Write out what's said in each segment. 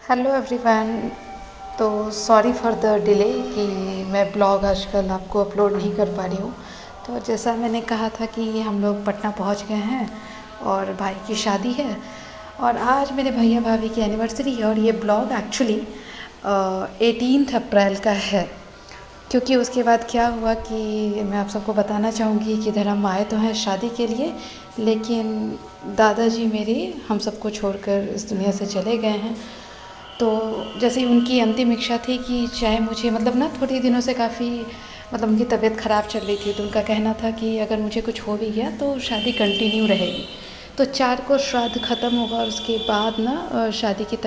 Hello everyone. तो sorry for the delay कि मैं ब्लॉग आजकल आपको अपलोड नहीं कर पा रही हूँ। तो जैसा मैंने कहा था कि हम लोग पटना पहुँच गए हैं और भाई की शादी है और आज मेरे भैया भाभी की एनिवर्सरी है और ये ब्लॉग एक्चुअली 18 अप्रैल का है। क्योंकि उसके बाद क्या हुआ कि मैं आप सबको बताना चाहूँगी कि इधर हम आए तो हैं शादी के लिए, लेकिन दादाजी मेरे हम सबको छोड़कर इस दुनिया से चले गए हैं। तो जैसे ही उनकी अंतिम इच्छा थी कि चाहे मुझे ना थोड़े दिनों से काफ़ी उनकी तबीयत ख़राब चल रही थी, तो उनका कहना था कि अगर मुझे कुछ हो भी गया तो शादी कंटिन्यू रहेगी। तो 4 को श्राद्ध ख़त्म होगा और उसके बाद शादी की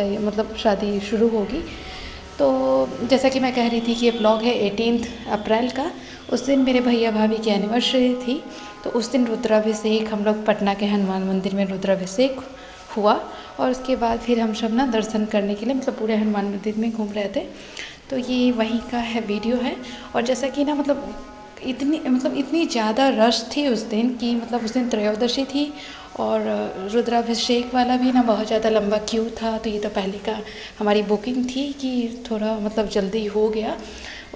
शादी शुरू होगी। तो जैसा कि मैं कह रही थी कि ये ब्लॉग है 18 अप्रैल का। उस दिन मेरे भैया भाभी की एनिवर्सरी थी, तो उस दिन रुद्राभिषेक हम लोग पटना के हनुमान मंदिर में रुद्राभिषेक हुआ और उसके बाद फिर हम सब दर्शन करने के लिए पूरे हनुमान मंदिर में घूम रहे थे। तो ये वहीं का है वीडियो है। और जैसा कि इतनी ज़्यादा रश थी उस दिन कि उस दिन त्रयोदशी थी और रुद्राभिषेक वाला भी बहुत ज़्यादा लंबा क्यू था। तो ये तो पहले का हमारी बुकिंग थी कि थोड़ा जल्दी हो गया।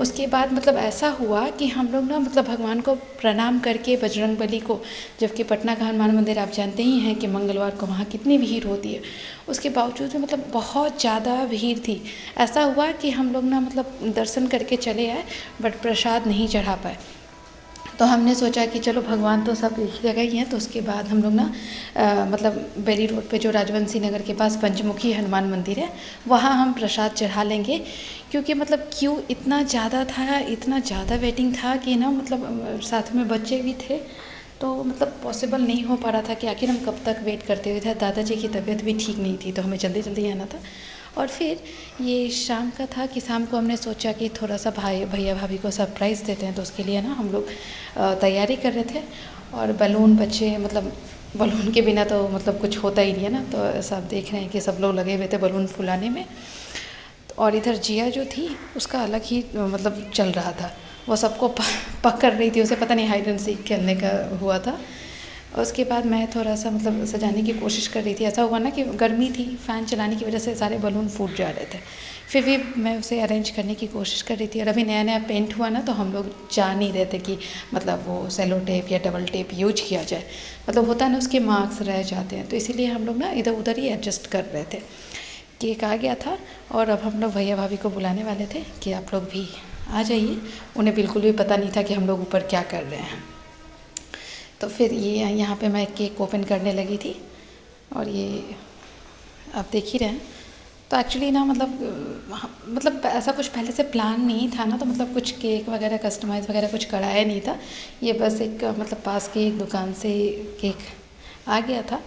उसके बाद ऐसा हुआ कि हम लोग भगवान को प्रणाम करके बजरंगबली को, जबकि पटना का हनुमान मंदिर आप जानते ही हैं कि मंगलवार को वहाँ कितनी भीड़ होती है, उसके बावजूद में बहुत ज़्यादा भीड़ थी। ऐसा हुआ कि हम लोग दर्शन करके चले आए बट प्रसाद नहीं चढ़ा पाए। तो हमने सोचा कि चलो भगवान तो सब एक जगह ही हैं। तो उसके बाद हम लोग बेली रोड पे जो राजवंशी नगर के पास पंचमुखी हनुमान मंदिर है वहाँ हम प्रसाद चढ़ा लेंगे, क्योंकि क्यू इतना ज़्यादा था, इतना ज़्यादा वेटिंग था कि साथ में बच्चे भी थे। तो पॉसिबल नहीं हो पा रहा था कि आखिर हम कब तक वेट करते हुए थे। दादाजी की तबीयत भी ठीक नहीं थी तो हमें जल्दी जल्दी आना था। और फिर ये शाम का था कि शाम को हमने सोचा कि थोड़ा सा भैया भाभी को सरप्राइज़ देते हैं। तो उसके लिए हम लोग तैयारी कर रहे थे और बलून बच्चे बलून के बिना तो कुछ होता ही नहीं है ना। तो ऐसा आप देख रहे हैं कि सब लोग लगे हुए थे बलून फुलाने में। और इधर जिया जो थी उसका अलग ही चल रहा था, वो सबको पकड़ रही थी, उसे पता नहीं हाइड एंड सीक खेलने का हुआ था। उसके बाद मैं थोड़ा सा सजाने की कोशिश कर रही थी। ऐसा हुआ ना कि गर्मी थी, फ़ैन चलाने की वजह से सारे बलून फूट जा रहे थे। फिर भी मैं उसे अरेंज करने की कोशिश कर रही थी। और अभी नया नया पेंट हुआ ना, तो हम लोग जान नहीं रहे थे कि वो सेलो टेप या डबल टेप यूज किया जाए। होता है ना उसके मार्क्स रह जाते हैं, तो इसीलिए हम लोग इधर उधर ही एडजस्ट कर रहे थे। केक आ गया था और अब हम लोग भैया भाभी को बुलाने वाले थे कि आप लोग भी आ जाइए। उन्हें बिल्कुल भी पता नहीं था कि हम लोग ऊपर क्या कर रहे हैं। तो फिर ये यहाँ पे मैं केक ओपन करने लगी थी और ये आप देख ही रहे हैं। तो एक्चुअली ऐसा कुछ पहले से प्लान नहीं था ना, तो कुछ केक वगैरह कस्टमाइज़ वगैरह कुछ कराया नहीं था। ये बस एक पास की एक दुकान से केक आ गया था।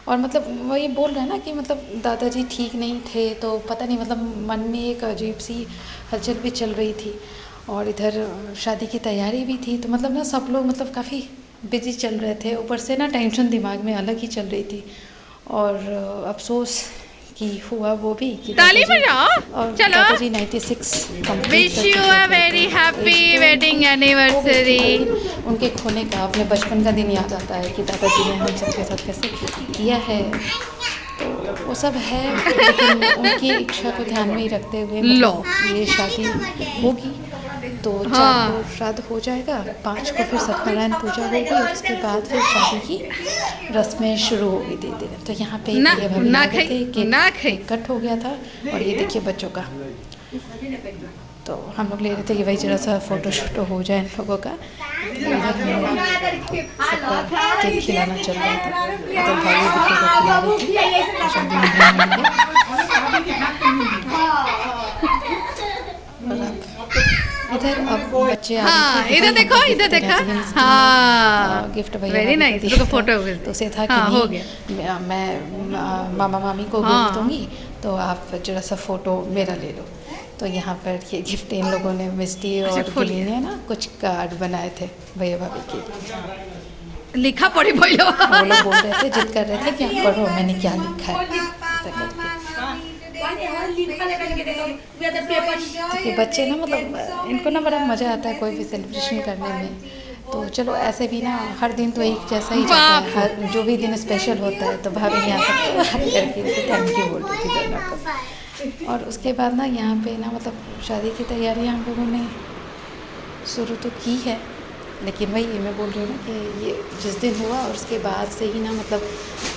और वो ये बोल रहे हैं ना कि दादाजी ठीक नहीं थे, तो पता नहीं मन में एक अजीब सी हलचल भी चल रही थी और इधर शादी की तैयारी भी थी। तो सब लोग काफ़ी बिजी चल रहे थे। ऊपर से टेंशन दिमाग में अलग ही चल रही थी। और अफसोस कि हुआ वो भी कि दादाजी 96 wish you a very happy wedding anniversary. उनके खोने का अपने बचपन का दिन याद आता है कि दादाजी ने हम सबके साथ कैसे किया है। तो वो सब है, लेकिन उनकी इच्छा को ध्यान में ही रखते हुए ये शादी होगी। तो 4 को श्राद्ध हो जाएगा, 5 को फिर सत्यनारायण पूजा होगी और उसके बाद फिर शादी की रस्में शुरू होगी धीरे धीरे। तो यहाँ पे ये भाभी आ गए थे, केक कट हो गया था और ये देखिए बच्चों का। तो हम लोग ले रहे थे कि भाई जरा सा फ़ोटो शूटो हो जाए इन लोगों का। तो इधर सबका केक खिलाना चल रहा था। इधर भाई बच्चों को खिला रही थी। इधर अब बच्चे आ रहे थे। इधर देखो, इधर देखा। हाँ, गिफ्ट भैया वेरी नाइस। फोटो तो उसे था कि हो नहीं मैं मामा मामी को गिफ्ट दूंगी, तो आप जरा सा फ़ोटो मेरा ले लो। तो यहाँ पर ये गिफ्ट इन लोगों ने मिस्टी और गिली ने कुछ कार्ड बनाए थे भैया भाभी के। लिखा पढ़ी बोलो। वो लोग बोल रहे थे, जिद कर रहे थे कि आप पढ़ो मैंने क्या लिखा है, ऐसा करके। तो बच्चे इनको बड़ा मज़ा आता है कोई भी सेलिब्रेशन करने में। तो चलो ऐसे भी हर दिन तो एक जैसा ही जाता है, हर जो भी दिन स्पेशल होता है तो भाभी यहाँ सब बात करके थैंक यू बोल रही थी दोनों को। और उसके बाद ना यहाँ पे ना मतलब शादी की तैयारियाँ हम लोगों ने शुरू तो की है, लेकिन वही मैं बोल रही हूँ ना कि ये जिस दिन हुआ और उसके बाद से ही ना मतलब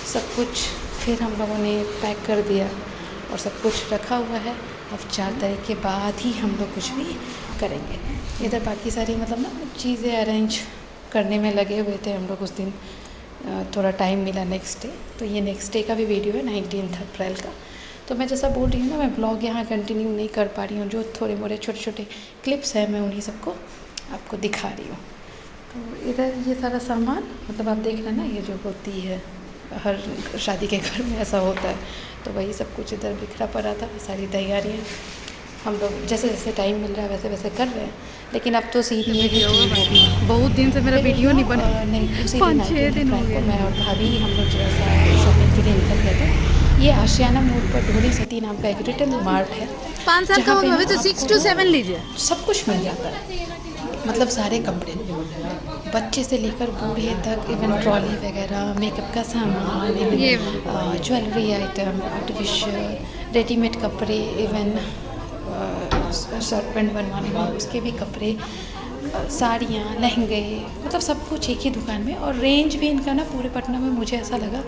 सब कुछ फिर हम लोगों ने पैक कर दिया और सब कुछ रखा हुआ है। अब 4 तारीख के बाद ही हम लोग कुछ भी करेंगे। इधर बाकी सारी मतलब ना चीज़ें अरेंज करने में लगे हुए थे हम लोग उस दिन। थोड़ा टाइम मिला नेक्स्ट डे, तो ये नेक्स्ट डे का भी वीडियो है 19 अप्रैल का। तो मैं जैसा बोल रही हूँ ना, मैं ब्लॉग यहाँ कंटिन्यू नहीं कर पा रही हूँ, जो थोड़े मोड़े छोटे छोटे क्लिप्स हैं मैं उन्हीं सबको आपको दिखा रही हूँ। तो इधर ये सारा सामान मतलब आप देख रहे हैं ना, ये जो होती है हर शादी के घर में ऐसा होता है, तो वही सब कुछ इधर बिखरा पड़ा था। सारी तैयारियाँ हम लोग जैसे जैसे टाइम मिल रहा है वैसे वैसे कर रहे हैं, लेकिन अब तो सीधी बहुत दिन से मेरा वीडियो नहीं बना, नहीं, उसी 5-6 दिन हो को गए। मैं और भाभी हम लोग जो सा शॉपिंग के लिए निकल गए थे। ये आशियाना मोड़ पर ढोली सती नाम का एक रिटेल मार्ट है। 5 साल का जहाँ हो पे गया, ना अभी तो 6 to 7 लीजिए। सब कुछ मिल जाता है, मतलब सारे कपड़े, बच्चे से लेकर बूढ़े तक, इवन ट्रॉली वगैरह, मेकअप का सामान, ये ज्वेलरी आइटम, आर्टिफिशियल, रेडीमेड कपड़े, इवन शर्ट पैंट बनवाने में उसके भी कपड़े, साड़ियाँ, लहंगे, मतलब सब कुछ एक ही दुकान में। और रेंज भी इनका ना पूरे पटना में मुझे ऐसा लगा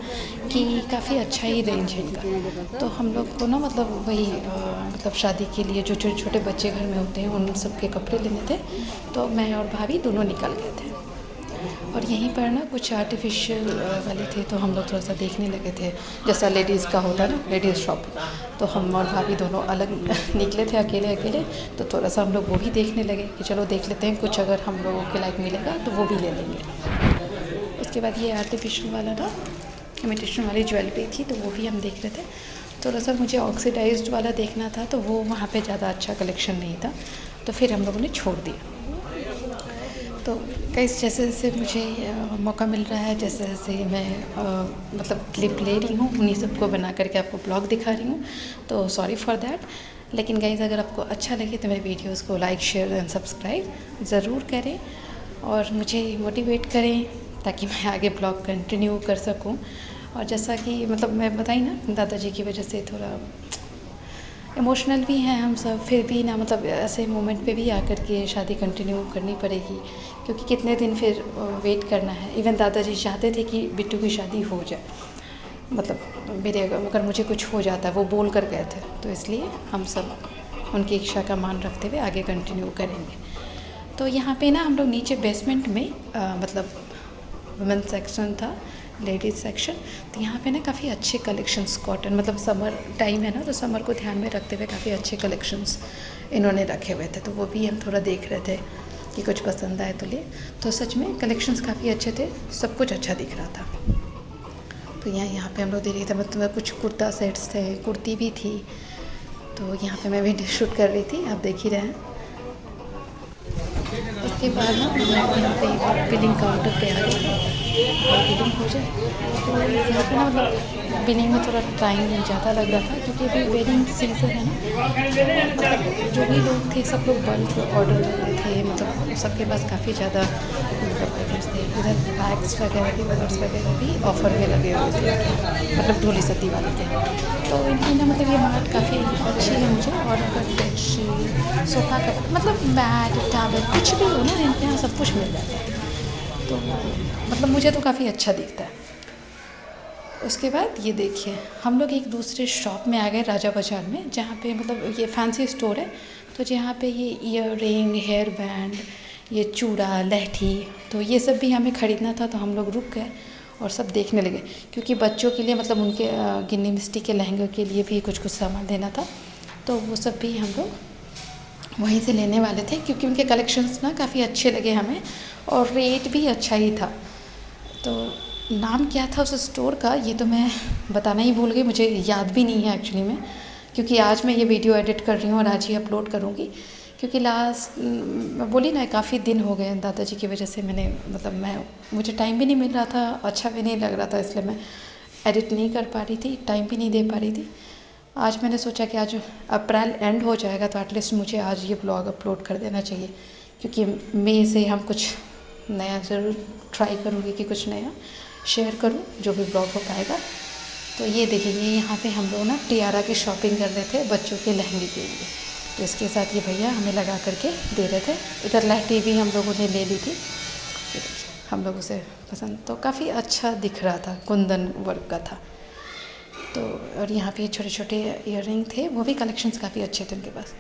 कि काफ़ी अच्छा ही रेंज है इनका। तो हम लोग को ना मतलब वही मतलब शादी के लिए जो छोटे छोटे बच्चे घर में होते हैं उन सब के कपड़े लेने थे, तो मैं और भाभी दोनों निकल गए थे। और यहीं पर ना कुछ आर्टिफिशियल वाले थे, तो हम लोग थोड़ा सा देखने लगे थे, जैसा लेडीज़ का होता है ना, लेडीज़ शॉप। तो हम और भाभी दोनों अलग निकले थे अकेले अकेले, तो थोड़ा सा हम लोग वो भी देखने लगे कि चलो देख लेते हैं, कुछ अगर हम लोगों के लायक मिलेगा तो वो भी ले लेंगे। उसके बाद ये आर्टिफिशियल वाला ना इमिटेशन वाली ज्वेलरी थी, तो वो भी हम देख रहे थे। थोड़ा सा मुझे ऑक्सीडाइज्ड वाला देखना था, तो वो वहाँ पे ज़्यादा अच्छा कलेक्शन नहीं था, तो फिर हम लोगों ने छोड़ दिया। तो कई जैसे जैसे मुझे मौका मिल रहा है, जैसे जैसे मैं मतलब क्लिप ले रही हूँ, उन्हीं सबको बना करके आपको ब्लॉग दिखा रही हूँ, तो सॉरी फॉर दैट। लेकिन गाइस अगर आपको अच्छा लगे तो मेरे वीडियोस को लाइक, शेयर एंड सब्सक्राइब ज़रूर करें और मुझे मोटिवेट करें ताकि मैं आगे ब्लॉग कंटिन्यू कर सकूं। और जैसा कि मतलब मैं बताई ना, दादाजी की वजह से थोड़ा इमोशनल भी हैं हम सब, फिर भी ना मतलब ऐसे मोमेंट पे भी आकर के शादी कंटिन्यू करनी पड़ेगी, क्योंकि कितने दिन फिर वेट करना है। इवन दादाजी चाहते थे कि बिट्टू की शादी हो जाए, मतलब मेरे अगर मुझे कुछ हो जाता है, वो बोल कर गए थे, तो इसलिए हम सब उनकी इच्छा का मान रखते हुए आगे कंटिन्यू करेंगे। तो यहाँ पे ना हम लोग नीचे बेसमेंट में मतलब वुमेंस सेक्शन था, लेडीज़ सेक्शन, तो यहाँ पे ना काफ़ी अच्छे कलेक्शंस कॉटन, मतलब समर टाइम है ना, तो समर को ध्यान में रखते हुए काफ़ी अच्छे कलेक्शंस इन्होंने रखे हुए थे, तो वो भी हम थोड़ा देख रहे थे कि कुछ पसंद आए तो ले। तो सच में कलेक्शंस काफ़ी अच्छे थे, सब कुछ अच्छा दिख रहा था। तो यहाँ पे हम लोग देख रहे थे, मतलब कुछ कुर्ता सेट्स थे, कुर्ती भी थी, तो यहाँ पे मैं वीडियो शूट कर रही थी, आप देख ही रहे हैं। उसके बाद ना यहाँ पे बिलिंग काउंटर पे आ गए, और बिलिंग हो जाए तो यहाँ पे ना मतलब बिलिंग में थोड़ा टाइम ज़्यादा लग रहा था, क्योंकि अभी वेडिंग सीजन है ना, मतलब जो भी लोग थे सब लोग बल्क ऑर्डर लेते थे, मतलब सबके पास काफ़ी ज़्यादा मतलब आइटम्स थे। इधर बैग्स वगैरह भी, पर्स वगैरह भी ऑफ़र में लगे हुए थे, मतलब ढोली सती वाले थे। तो इनकी ना मतलब ये मार्ट काफ़ी अच्छी है मुझे, और अगर बेडशीट, सोफ़ा का मतलब मैट, टावल कुछ भी हो ना, इनके यहाँ सब कुछ मिल जाता है, तो मतलब मुझे तो काफ़ी अच्छा दिखता है। उसके बाद ये देखिए, हम लोग एक दूसरे शॉप में आ गए राजा बाज़ार में, जहाँ पे मतलब ये फैंसी स्टोर है, तो जहाँ पे ये ईयर रिंग, हेयर बैंड, ये चूड़ा, लहठी, तो ये सब भी हमें ख़रीदना था, तो हम लोग रुक गए और सब देखने लगे, क्योंकि बच्चों के लिए मतलब उनके गिन्नी मिस्टी के लहंगे के लिए भी कुछ कुछ सामान लेना था, तो वो सब भी हम लोग वहीं से लेने वाले थे, क्योंकि उनके कलेक्शंस ना काफ़ी अच्छे लगे हमें और रेट भी अच्छा ही था। तो नाम क्या था उस स्टोर का ये तो मैं बताना ही भूल गई, मुझे याद भी नहीं है एक्चुअली में, क्योंकि आज मैं ये वीडियो एडिट कर रही हूँ और आज ही अपलोड करूँगी, क्योंकि लास्ट मैं बोली ना काफ़ी दिन हो गए दादाजी की वजह से, मुझे टाइम भी नहीं मिल रहा था, अच्छा भी नहीं लग रहा था, इसलिए मैं एडिट नहीं कर पा रही थी, टाइम भी नहीं दे पा रही थी। आज मैंने सोचा कि आज अप्रैल एंड हो जाएगा, तो एटलीस्ट मुझे आज ये ब्लॉग अपलोड कर देना चाहिए, क्योंकि मई से हम कुछ नया ज़रूर ट्राई करूँगी कि कुछ नया शेयर करूँ, जो भी ब्लॉग हो पाएगा। तो ये देखिए, यहाँ पे हम लोग ना टियारा की शॉपिंग कर रहे थे बच्चों के लहंगे के लिए। तो इसके साथ ये भैया हमें लगा करके दे रहे थे। इधर लहठी भी हम लोगों ने ले ली थी। ये देखिए, हम लोगों से पसंद तो काफ़ी अच्छा दिख रहा था, कुंदन वर्क का था। तो और यहाँ पे छोटे छोटे इयररिंग थे, वो भी कलेक्शंस काफ़ी अच्छे थे उनके पास।